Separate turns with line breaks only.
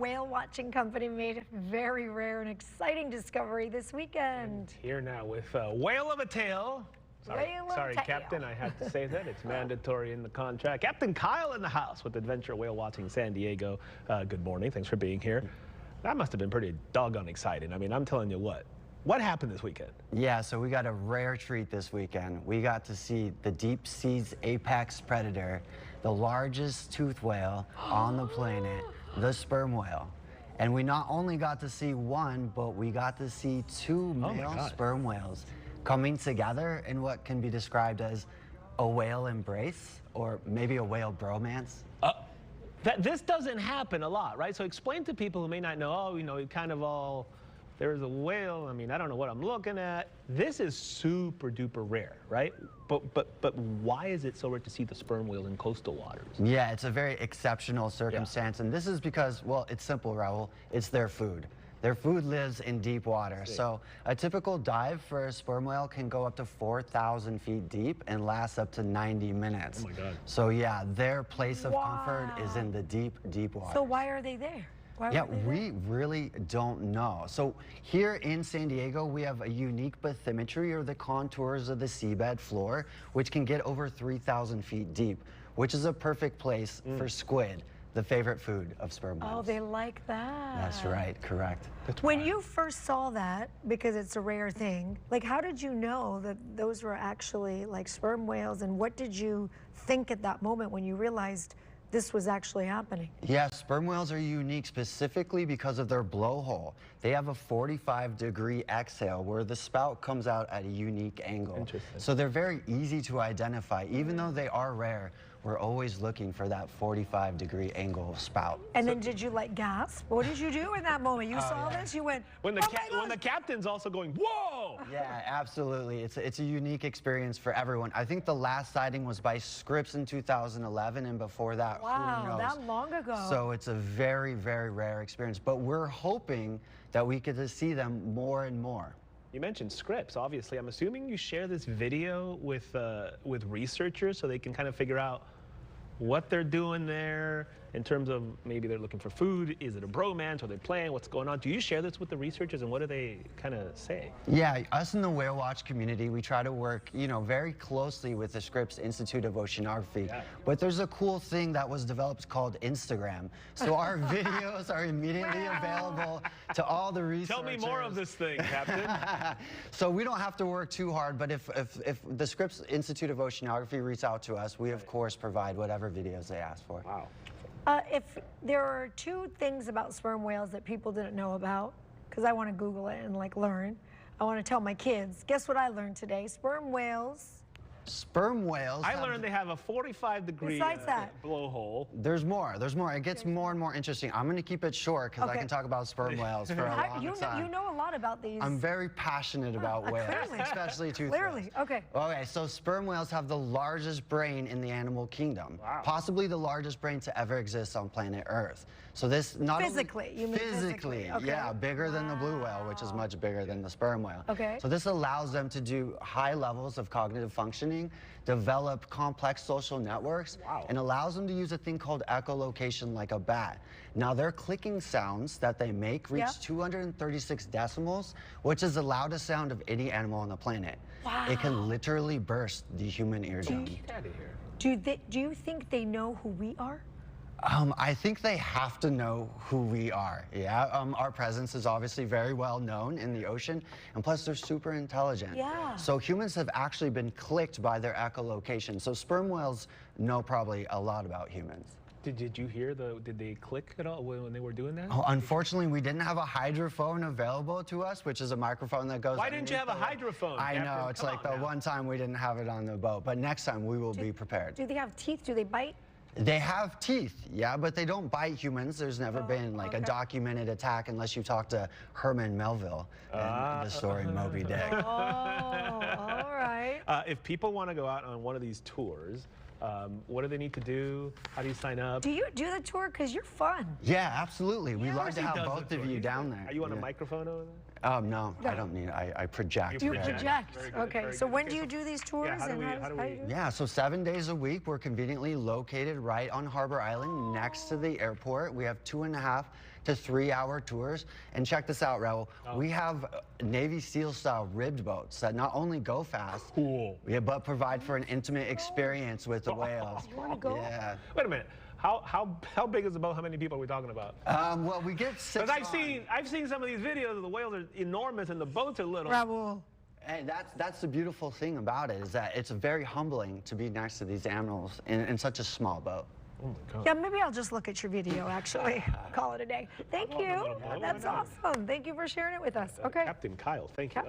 whale watching company made a very rare and exciting discovery this weekend.
And here now with a whale of a tail. Sorry, Captain, I had to say that. It's mandatory in the contract. Captain Kyle in the house with Adventure Whale Watching San Diego. Good morning. Thanks for being here. That must have been pretty doggone exciting. I mean, I'm telling you what. What happened this weekend?
Yeah, so we got a rare treat this weekend. We got to see the deep sea's apex predator, the largest toothed whale on the planet, the sperm whale. And we not only got to see one, but we got to see two male sperm whales coming together in what can be described as a whale embrace, or maybe a whale bromance.
This doesn't happen a lot, right? So explain to people who may not know, oh, you know, kind of all, there's a whale, I mean, I don't know what I'm looking at. This is super duper rare, right? But why is it so rare to see the sperm whale in coastal waters?
Yeah, it's a very exceptional circumstance, and this is because, well, it's simple, Raul. It's their food. Their food lives in deep water. So a typical dive for a sperm whale can go up to 4,000 feet deep and last up to 90 minutes.
Oh my God.
So yeah, their place of comfort is in the deep, deep water.
So why are they there?
We really don't know. So here in San Diego, we have a unique bathymetry, or the contours of the seabed floor, which can get over 3,000 feet deep, which is a perfect place for squid, the favorite food of sperm whales.
Oh, they like that.
That's right, correct.
When you first saw that, because it's a rare thing, like how did you know that those were actually like sperm whales, and what did you think at that moment when you realized this was actually happening?
Yeah, sperm whales are unique specifically because of their blowhole. They have a 45-degree exhale where the spout comes out at a unique angle.
Interesting.
So they're very easy to identify. Even though they are rare, we're always looking for that 45-degree angle spout.
And then did you like gasp? What did you do in that moment? You saw this, you went,
when the captain's also going, whoa!
Yeah, absolutely. It's a unique experience for everyone. I think the last sighting was by Scripps in 2011, and before that, who knows?
That long ago.
So it's a very, very rare experience. But we're hoping that we get to see them more and more.
You mentioned Scripps, obviously. I'm assuming you share this video with researchers so they can kind of figure out what they're doing there in terms of maybe they're looking for food. Is it a bromance? Are they playing? What's going on? Do you share this with the researchers, and what do they kind of say? Yeah,
us in the Whale Watch community, we try to work, you know, very closely with the Scripps Institute of Oceanography. Yeah. But there's a cool thing that was developed called Instagram. So our videos are immediately available to all the researchers.
Tell me more of this thing, Captain.
So we don't have to work too hard, but if the Scripps Institute of Oceanography reach out to us, we of course provide whatever videos they ask for.
Wow.
If there are two things about sperm whales that people didn't know about, because I want to Google it and like learn, I want to tell my kids. Guess what I learned today? Sperm whales.
I learned they have a 45-degree blowhole.
There's more. There's more. It gets more and more interesting. I'm going to keep it short because I can talk about sperm whales for a long time.
You know a lot about these.
I'm very passionate about whales, especially toothed whales.
Okay.
Okay, so sperm whales have the largest brain in the animal kingdom. Wow. Possibly the largest brain to ever exist on planet Earth. So this not
physically, you mean physically? Okay.
Yeah, bigger than the blue whale, which is much bigger than the sperm whale.
Okay.
So this allows them to do high levels of cognitive functioning, develop complex social networks, and allows them to use a thing called echolocation like a bat. Now their clicking sounds that they make reach 236 decibels, which is the loudest sound of any animal on the planet.
Wow.
It can literally burst the human eardrum.
Get out of here.
Do you think they know who we are?
I think they have to know who we are. Yeah, our presence is obviously very well known in the ocean, and plus they're super intelligent.
Yeah.
So humans have actually been clicked by their echolocation. So sperm whales know probably a lot about humans.
Did you hear did they click at all when they were doing that?
Oh, unfortunately, we didn't have a hydrophone available to us, which is a microphone that goes.
Why didn't you have a hydrophone?
I know, it's like the one time we didn't have it on the boat, but next time we will be prepared.
Do they have teeth? Do they bite?
They have teeth, yeah, but they don't bite humans. There's never been like a documented attack unless you talk to Herman Melville and the story Moby Dick.
Oh, all right.
If people want to go out on one of these tours, what do they need to do? How do you sign up?
Do you do the tour? Because you're fun.
Yeah, absolutely. We'd love to have both of you down there.
Are you on a microphone over there?
No, I don't need. I project.
You project. Okay. So when do you do these tours?
Yeah, how do we?
Yeah. So 7 days a week. We're conveniently located right on Harbor Island, next to the airport. We have 2.5 to 3-hour tours. And check this out, Raul. We have Navy SEAL-style ribbed boats that not only go fast, but provide for an intimate experience with the whales.
You want to go?
Yeah.
Wait a minute. How big is the boat? How many people are we talking about?
Well, we get 6
Because I've seen some of these videos of the whales are enormous and the boats are little.
Raul.
And that's the beautiful thing about it, is that it's very humbling to be next to these animals in such a small boat.
Oh my God.
Yeah, maybe I'll just look at your video, actually. Call it a day. Thank you. That's awesome. Thank you for sharing it with us. Okay.
Captain Kyle, thank you.